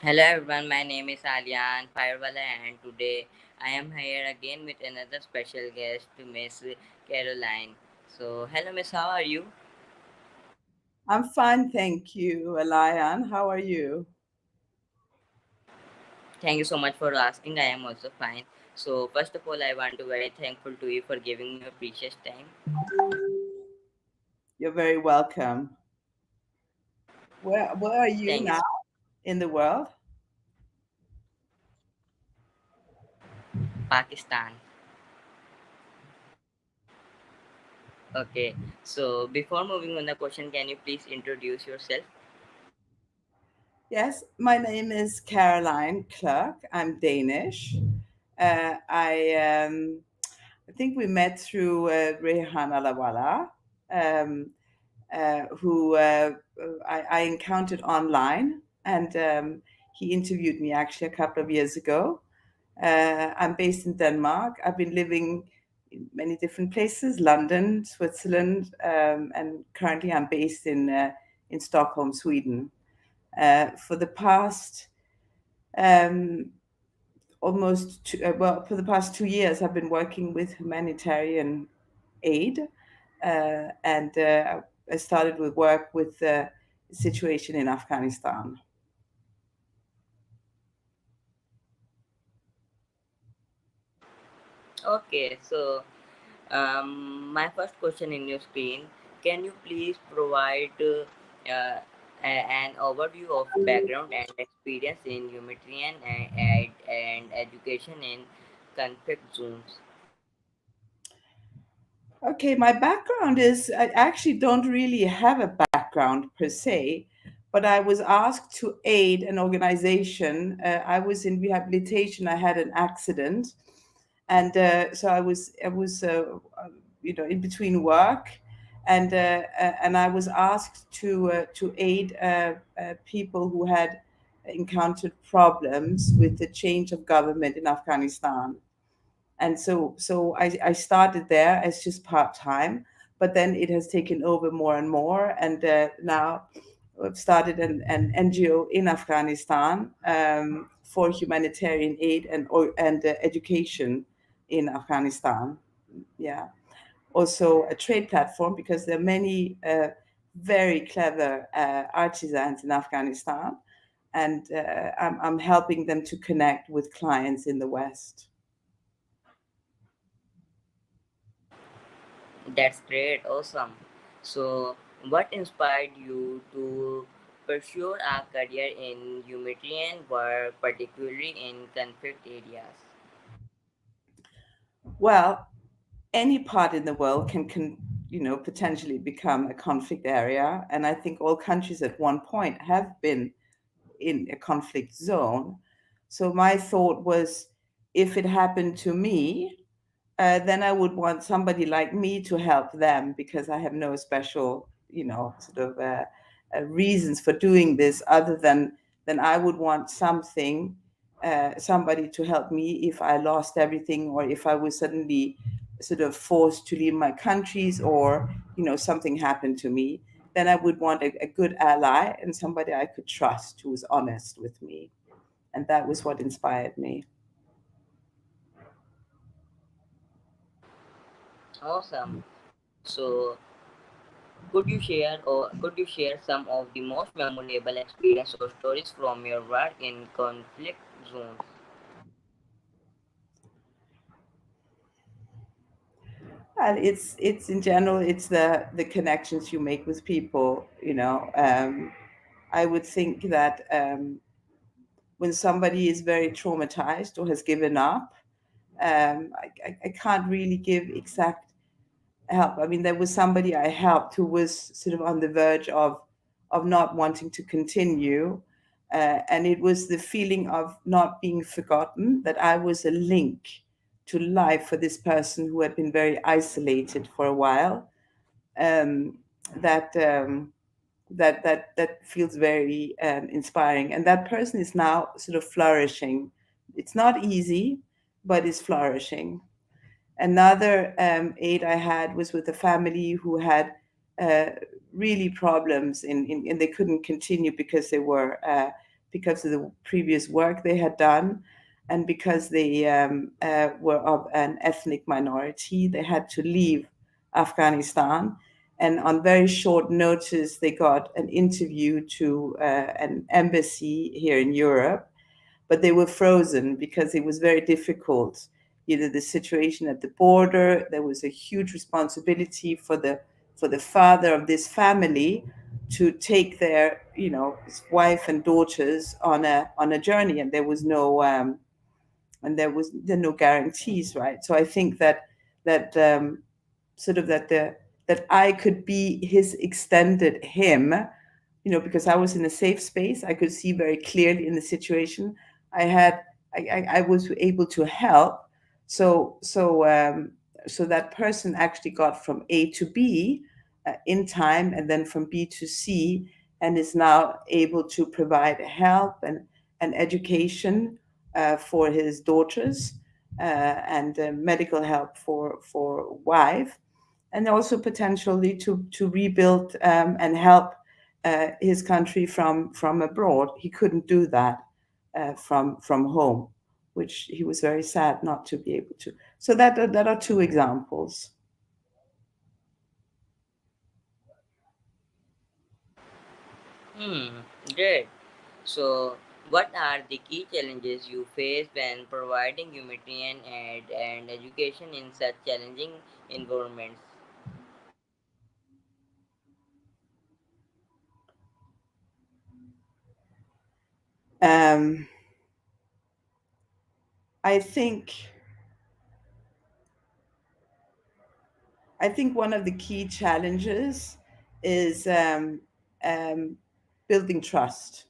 Hello everyone, my name is Alyan Firewala and today I am here again with another special guest, Miss Caroline. So, hello Miss, how are you? I'm fine, thank you, Alyan. How are you? Thank you so much for asking. I am also fine. So, first of all, I want to very thankful to you for giving me your precious time. You're very welcome. Where are you Thank you. now in the world? Pakistan. Okay. So, before moving on the question, can you please introduce yourself? Yes, my name is Karoline Klerk. I'm Danish. I think we met through Rehan um, who I encountered online, and he interviewed me actually a couple of years ago. I'm based in Denmark. I've been living in many different places: London, Switzerland, and currently I'm based in Stockholm, Sweden. For the past um, for the past 2 years, I've been working with humanitarian aid, and I started with work with the situation in Afghanistan. Okay. So, my first question in your screen, can you please provide an overview of background and experience in humanitarian and education in conflict zones? Okay, my background is I actually don't really have a background per se, but I was asked to aid an organization. I was in rehabilitation. I had an accident, and so I was in between work, and I was asked to aid people who had encountered problems with the change of government in Afghanistan. And so I started there as just part-time, but then it has taken over more and more, and now I've started an NGO in Afghanistan for humanitarian aid and education in Afghanistan. Yeah, also a trade platform because there are many very clever artisans in Afghanistan, and I'm helping them to connect with clients in the West. That's great, awesome. So, what inspired you to pursue a career in humanitarian work, particularly in conflict areas? Well, any part in the world can potentially become a conflict area, and I think all countries at one point have been in a conflict zone. So my thought was, if it happened to me, then I would want somebody like me to help them, because I have no special, reasons for doing this other than I would want somebody to help me if I lost everything, or if I was suddenly sort of forced to leave my countries, or something happened to me. Then I would want a good ally and somebody I could trust, who was honest with me, and that was what inspired me. Awesome. So, could you share some of the most memorable experience or stories from your work in conflict zones? And it's in general, it's the connections you make with people. I would think that when somebody is very traumatized or has given up, I can't really give exact help. I mean, there was somebody I helped who was sort of on the verge of not wanting to continue, and it was the feeling of not being forgotten, that I was a link to life for this person who had been very isolated for a while. Um, that that feels very inspiring, and that person is now sort of flourishing. It's not easy, but it's flourishing. Another aid I had was with a family who had really problems and they couldn't continue because they were because of the previous work they had done, and because they were of an ethnic minority. They had to leave Afghanistan, and on very short notice, they got an interview to an embassy here in Europe, but they were frozen because it was very difficult. You know, the situation at the border, there was a huge responsibility for the father of this family to take their, you know, his wife and daughters on a journey, and there no guarantees, right? So I think that sort of that I could be his extended him, you know, because I was in a safe space. I could see very clearly in the situation. I had, I was able to help. So, so, so that person actually got from A to B in time, and then from B to C, and is now able to provide help and education for his daughters, and medical help for wife, and also potentially to rebuild and help his country from abroad. He couldn't do that from home, which he was very sad not to be able to. So that are two examples. Hmm, great. So, what are the key challenges you face when providing humanitarian aid and education in such challenging environments? Um, I think I think one of the key challenges is um, building trust,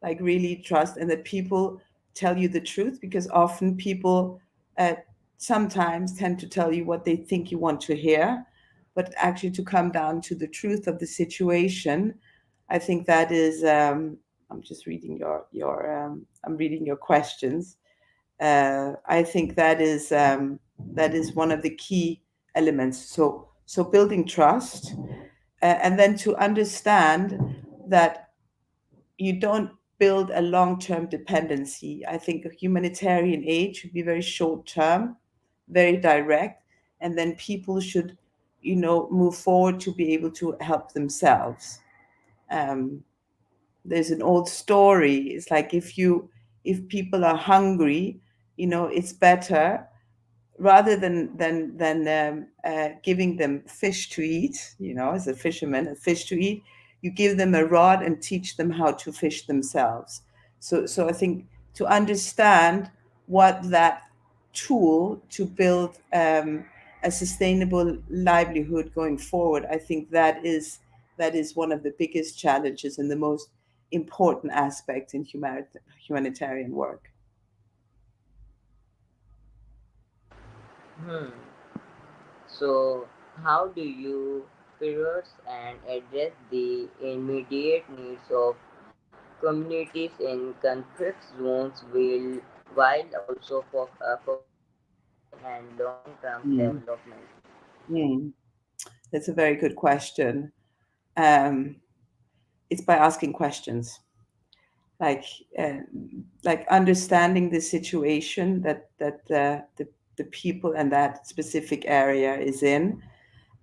like really trust, and that people tell you the truth, because often people uh, sometimes tend to tell you what they think you want to hear, but actually to come down to the truth of the situation. I think that is I'm just reading your I'm reading your questions. I think that is one of the key elements. So building trust, and then to understand that you don't build a long-term dependency. I think a humanitarian aid should be very short-term, very direct, and then people should, you know, move forward to be able to help themselves. Um, there's an old story. It's like if people are hungry, you know, it's better, rather than giving them fish to eat, you know, as a fisherman, a fish to eat, you give them a rod and teach them how to fish themselves. So I think to understand what that tool to build a sustainable livelihood going forward, I think that is one of the biggest challenges and the most important aspects in humanitarian work. Hmm. So, how do you prioritize and address the immediate needs of communities in conflict zones while also focusing on medium and long-term Mm. development? Mm. That's a very good question. Um, it's by asking questions, like uh, like understanding the situation that the people in that specific area is in,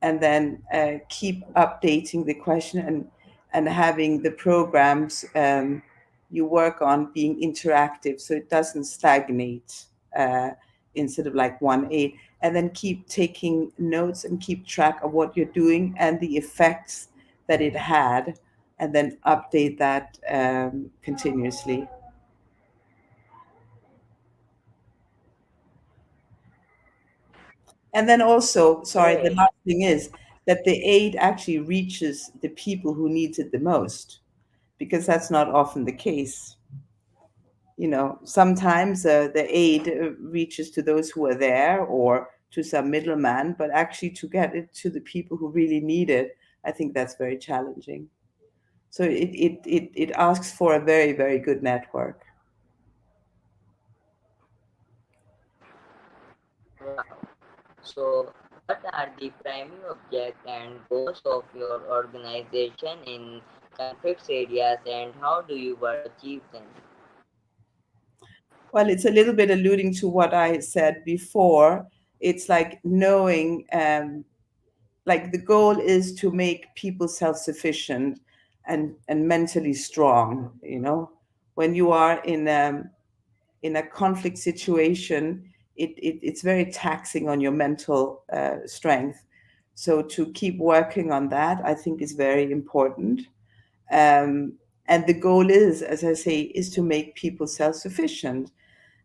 and then keep updating the question, and having the programs you work on being interactive, so it doesn't stagnate instead of like one aid, and then keep taking notes and keep track of what you're doing and the effects that it had, and then update that continuously. And then also, sorry, the Great. last thing is that the aid actually reaches the people who needs it the most, because that's not often the case. You know, sometimes the aid reaches to those who are there or to some middleman, but actually to get it to the people who really need it, I think that's very challenging. So it asks for a very, very good network. Wow. So, what are the primary objects and goals of your organization in conflict areas, and how do you work to achieve them? Well, it's a little bit alluding to what I said before. It's like knowing, like the goal is to make people self-sufficient and mentally strong. When you are in a conflict situation, it's very taxing on your mental strength. So to keep working on that, I think is very important. Um, and the goal is, as I say, is to make people self-sufficient.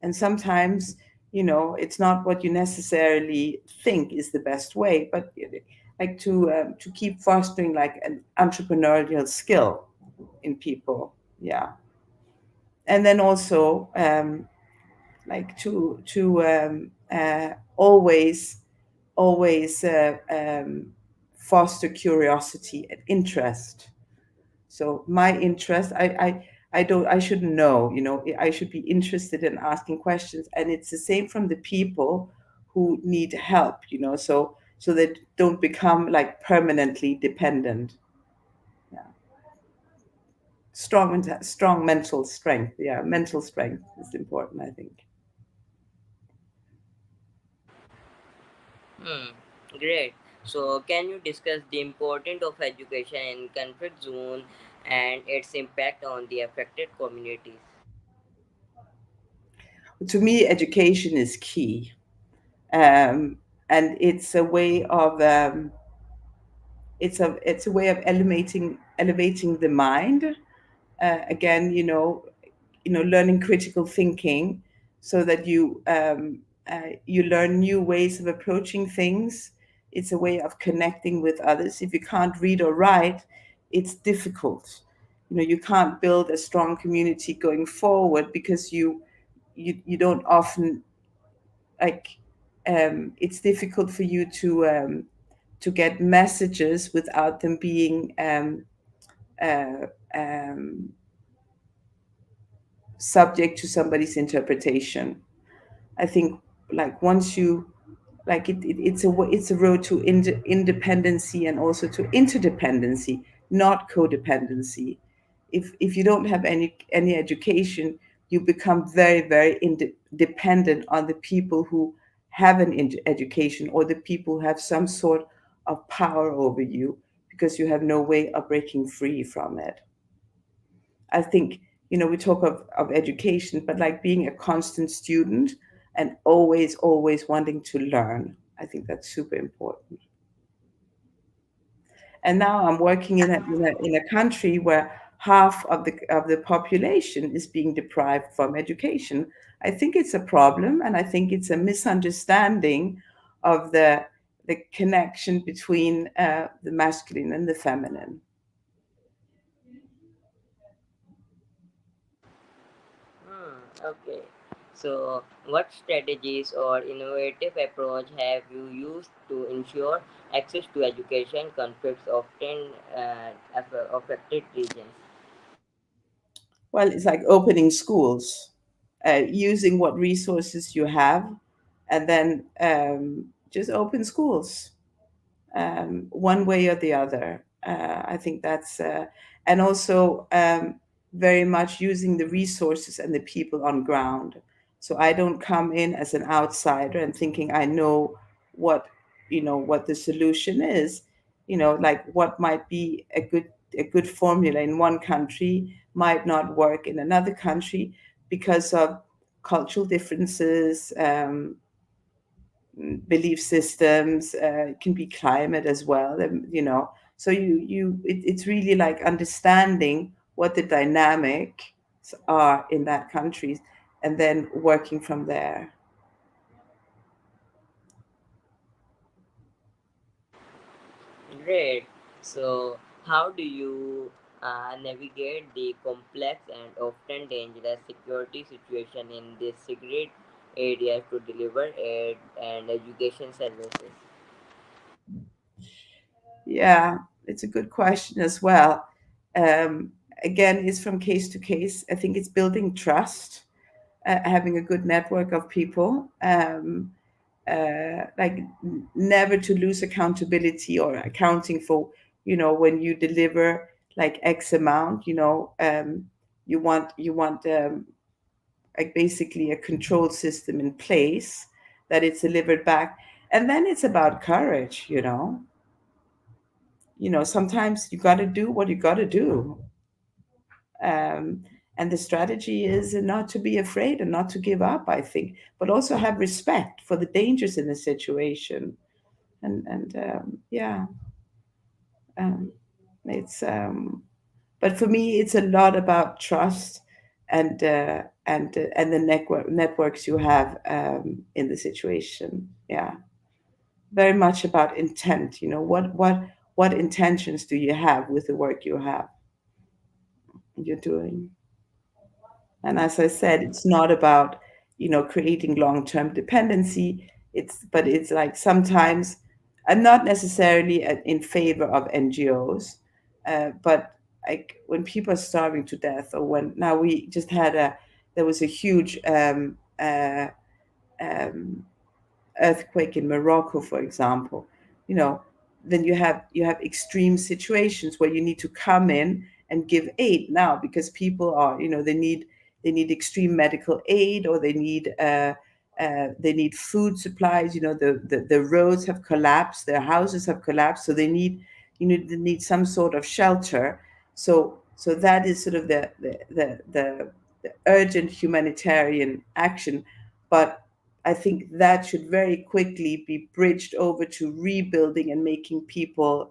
And sometimes, it's not what you necessarily think is the best way, but like to keep fostering like an entrepreneurial skill in people. Yeah. And then also like to always foster curiosity and interest. So my interest, I shouldn't know, I should be interested in asking questions, and it's the same from the people who need help, so they don't become like permanently dependent. Yeah. Strong mental strength. Yeah, mental strength is important, I think. Hmm, great. So, can you discuss the importance of education in conflict zone and its impact on the affected communities? To me, education is key, um, and it's a way of elevating the mind. Again, learning critical thinking, so that you learn new ways of approaching things. It's a way of connecting with others. If you can't read or write, it's difficult. You can't build a strong community going forward, because you don't often, like, it's difficult for you to get messages without them being uh, um, subject to somebody's interpretation. I think, like, once you, like, it's a road to independency and also to interdependency, not codependency. If you don't have any education, you become very, very dependent on the people who have an education, or the people who have some sort of power over you, because you have no way of breaking free from it. I think, we talk of education, but like being a constant student and always wanting to learn. I think that's super important. And now I'm working in a country where half of the population is being deprived from education. I think it's a problem, and I think it's a misunderstanding of the connection between the masculine and the feminine. Okay. So, what strategies or innovative approach have you used to ensure access to education conflicts often affected regions? Well, it's like opening schools, using what resources you have, and then just open schools, one way or the other. I think and also very much using the resources and the people on ground. So I don't come in as an outsider and thinking I know what what the solution is. Like what might be a good formula in one country might not work in another country, because of cultural differences, belief systems. It can be climate as well. So it's really like understanding what the dynamics are in that country, and then working from there. Great. So, how do you navigate the complex and often dangerous security situation in these secret areas to deliver aid and education services? Yeah, it's a good question as well. Um, Again, it's from case to case. I think it's building trust, having a good network of people. Like never to lose accountability or accounting for, when you deliver like X amount, you want like basically a control system in place that it's delivered back. And then it's about courage, sometimes you got to do what you got to do. um, and the strategy is not to be afraid and not to give up, I think, but also have respect for the dangers in the situation. And yeah, um, it's but for me it's a lot about trust and the networks you have in the situation. Yeah, very much about intent. What intentions do you have with the work you're doing. And as I said, it's not about, creating long-term dependency. It's like sometimes I'm not necessarily in favor of NGOs, but like when people are starving to death, or when now we just had there was a huge um, earthquake in Morocco, for example, you know, then you have extreme situations where you need to come in and give aid now because people are, they need extreme medical aid, or they need food supplies. The roads have collapsed, their houses have collapsed, so they need some sort of shelter. So that is sort of the urgent humanitarian action. But I think that should very quickly be bridged over to rebuilding and making people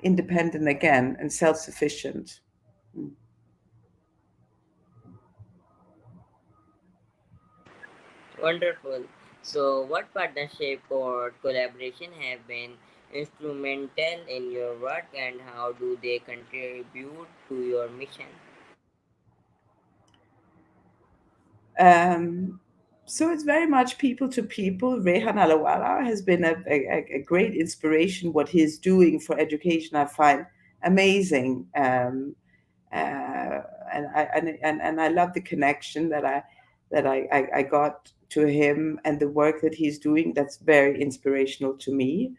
independent again and self-sufficient. Mm. Wonderful. So, what partnership or collaboration have been instrumental in your work, and how do they contribute to your mission? Um, so it's very much people to people. Rehan has been a great inspiration. What he's doing for education, I find amazing. And I love the connection that I got to him and the work that he's doing. That's very inspirational to me.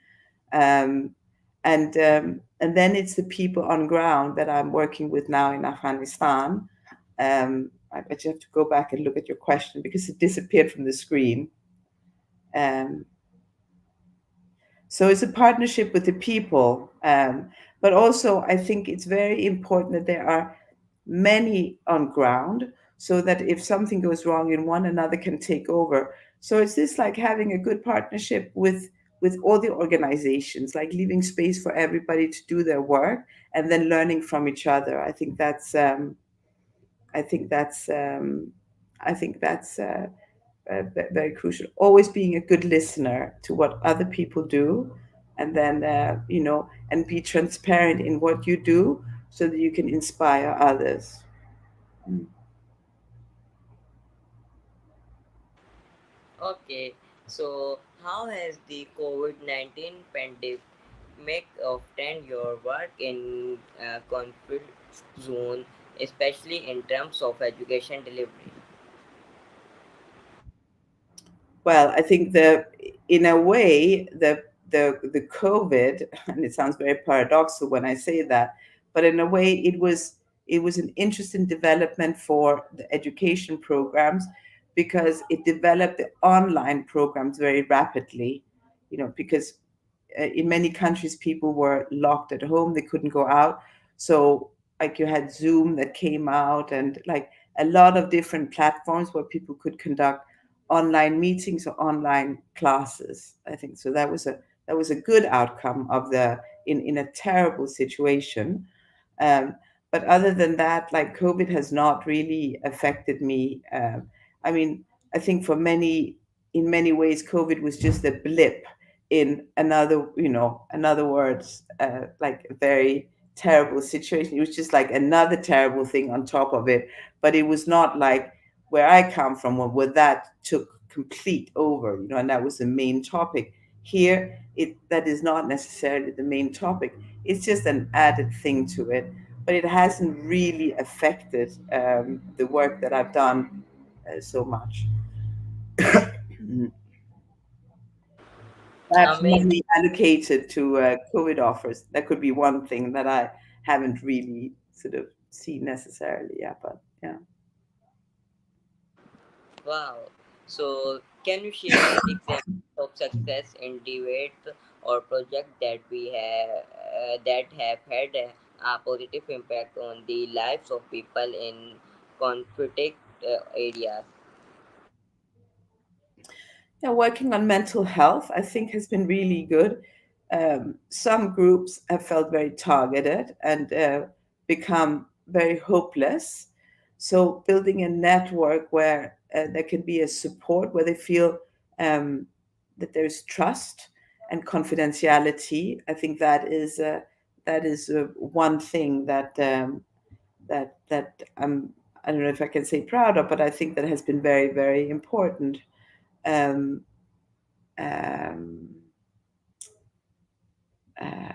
Um, and then it's the people on ground that I'm working with now in Afghanistan. I bet you have to go back and look at your question because it disappeared from the screen. Um, so it's a partnership with the people, but also I think it's very important that there are many on ground, so that if something goes wrong in one, another can take over. So it's this like having a good partnership with all the organizations, like leaving space for everybody to do their work and then learning from each other. I think that's I think that's very crucial. Always being a good listener to what other people do, and then and be transparent in what you do, so that you can inspire others. Mm. Okay, so how has the COVID-19 pandemic affected your work in conflict zone, especially in terms of education delivery? Well, I think in a way, the COVID, and it sounds very paradoxical when I say that, but in a way, it was an interesting development for the education programs, because it developed the online programs very rapidly. Because in many countries people were locked at home, they couldn't go out. So like you had Zoom that came out, and like a lot of different platforms where people could conduct online meetings or online classes. I think so that was a good outcome of the in a terrible situation. um, but other than that, like COVID has not really affected me. I mean, I think in many ways, COVID was just a blip in another words, like a very terrible situation. It was just like another terrible thing on top of it. But it was not like where I come from, where that took complete over, and that was the main topic. Here, that is not necessarily the main topic. It's just an added thing to it, but it hasn't really affected the work that I've done so much. Perhaps Amazing. money allocated to COVID offers. That could be one thing that I haven't really sort of seen necessarily. Yeah, but yeah. Wow. So, can you share examples of success in debate or project that we have that have had a positive impact on the lives of people in conflict areas? Yeah, working on mental health, I think, has been really good. Some groups have felt very targeted and become very hopeless. So, building a network where there can be a support, where they feel that there's trust and confidentiality, I think that is one thing that I don't know if I can say proud of, but I think that has been very, very important. Um, um, uh,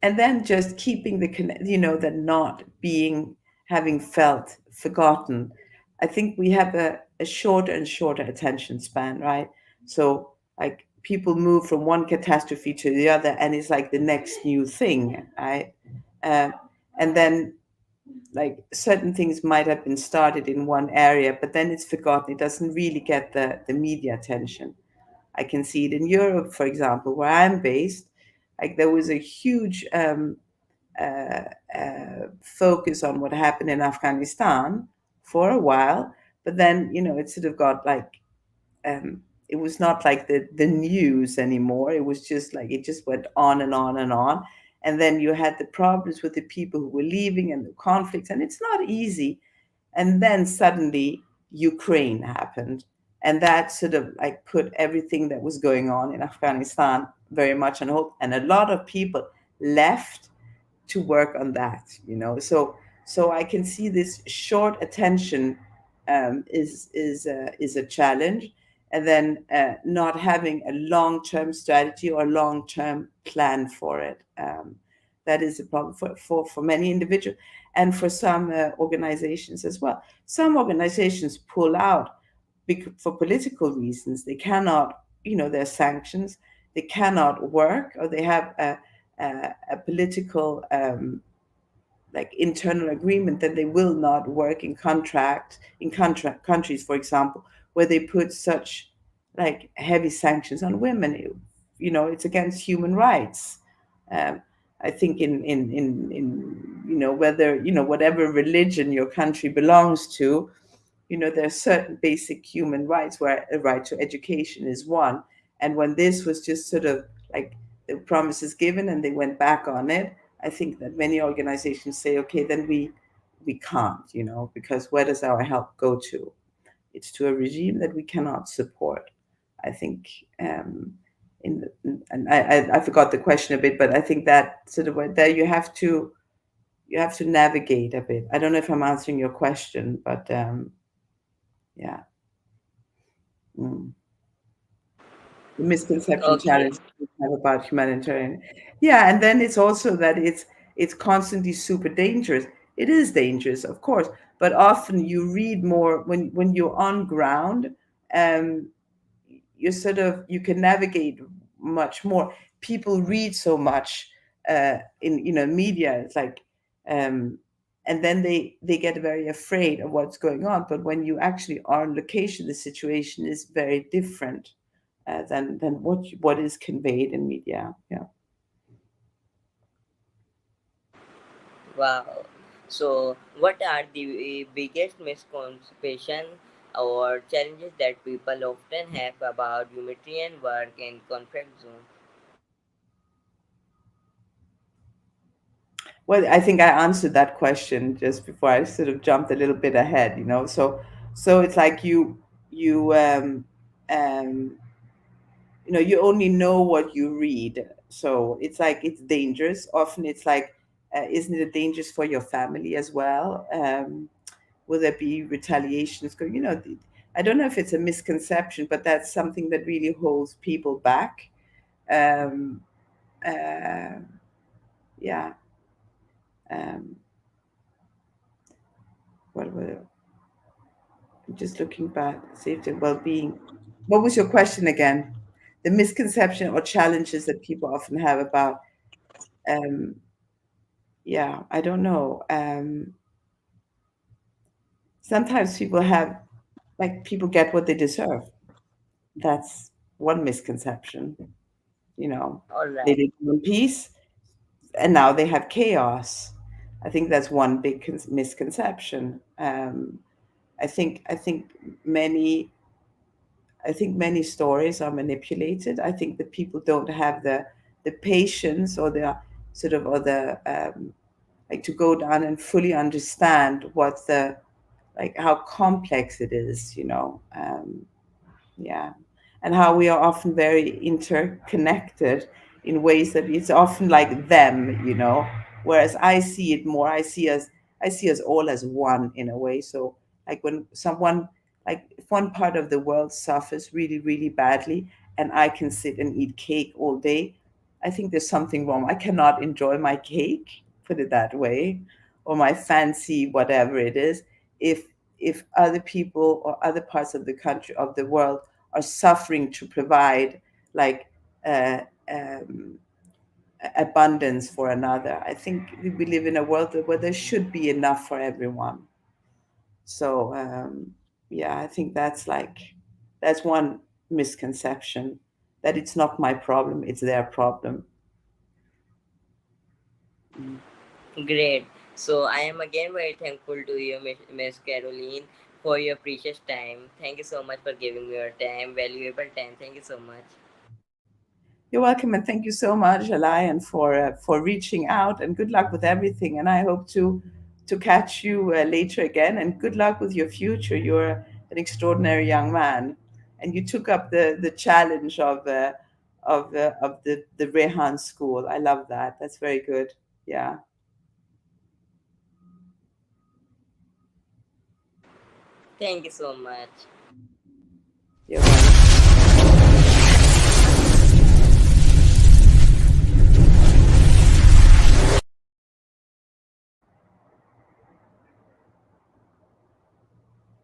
and then just keeping that not being having felt forgotten. I think we have a shorter and shorter attention span, right? So like people move from one catastrophe to the other, and it's like the next new thing, right? uh, and then like certain things might have been started in one area, but then it's forgotten. It doesn't really get the media attention. I can see it in Europe, for example, where I'm based. Like there was a huge uh, focus on what happened in Afghanistan for a while, but then it sort of got like um, it was not like the news anymore. It was just like it just went on and on and on. And then you had the problems with the people who were leaving and the conflicts, and it's not easy. And then suddenly Ukraine happened, and that sort of like put everything that was going on in Afghanistan very much on hold, and a lot of people left to work on that. So I can see this short attention is a challenge, and then not having a long-term strategy or long-term plan for it. That is a problem for many individuals and for some organizations as well. Some organizations pull out for political reasons. They cannot, there are sanctions. They cannot work, or they have a political like internal agreement that they will not work in countries, for example, where they put such like heavy sanctions on women. It's against human rights. um, I think in whether whatever religion your country belongs to, there are certain basic human rights where a right to education is one. And when this was just sort of like the promises given and they went back on it, I think that many organizations say, okay, then we can't, because where does our help go to? It's to a regime that we cannot support. I think and I forgot the question a bit, but I think that sort of there you have to navigate a bit. I don't know if I'm answering your question, but yeah. Mm. The misconception Okay. challenge we have about humanitarian. Yeah, and then it's also that it's constantly super dangerous. It is dangerous, of course, but often you read more when you're on ground. Um, you can navigate much more. People read so much in media. It's like, um, and then they get very afraid of what's going on. But when you actually are on location, the situation is very different than what is conveyed in media. Yeah. Wow. So, what are the biggest misconceptions or challenges that people often have about humanitarian work in conflict zone? Well, I think I answered that question just before I sort of jumped a little bit ahead. So it's like um, you only know what you read. So it's like it's dangerous. Often it's like, isn't it dangerous for your family as well? Will there be retaliations? I don't know if it's a misconception, but that's something that really holds people back. Um, uh, yeah. Um, what were I'm just looking back, safety and well-being. What was your question again? the misconception or challenges that people often have about, um, yeah, I don't know. Sometimes people have, like, people get what they deserve. That's one misconception. You know, All they right. live in peace, and now they have chaos. I think that's one big misconception. I think many I think many stories are manipulated. I think that people don't have the patience or the sort of or the like to go down and fully understand what the like how complex it is. Yeah, and how we are often very interconnected in ways that it's often like them, whereas I see us all as one in a way. So like when someone, like if one part of the world suffers really really badly and I can sit and eat cake all day, I think there's something wrong. I cannot enjoy my cake, put it that way, or my fancy whatever it is, if other people or other parts of the country of the world are suffering to provide like uh, um, abundance for another. I think we live in a world where there should be enough for everyone. So yeah, I think that's one misconception, that it's not my problem, it's their problem. Mm. Great. So I am again very thankful to you, Miss Caroline, for your precious time. Thank you so much for giving me your time, valuable time. Thank you so much. You're welcome, and thank you so much, Alyan, for reaching out, and good luck with everything. And I hope to catch you later again. And good luck with your future. You're an extraordinary young man, and you took up the challenge of the Rehan school. I love that. That's very good. Yeah, Thank you so much. you're welcome.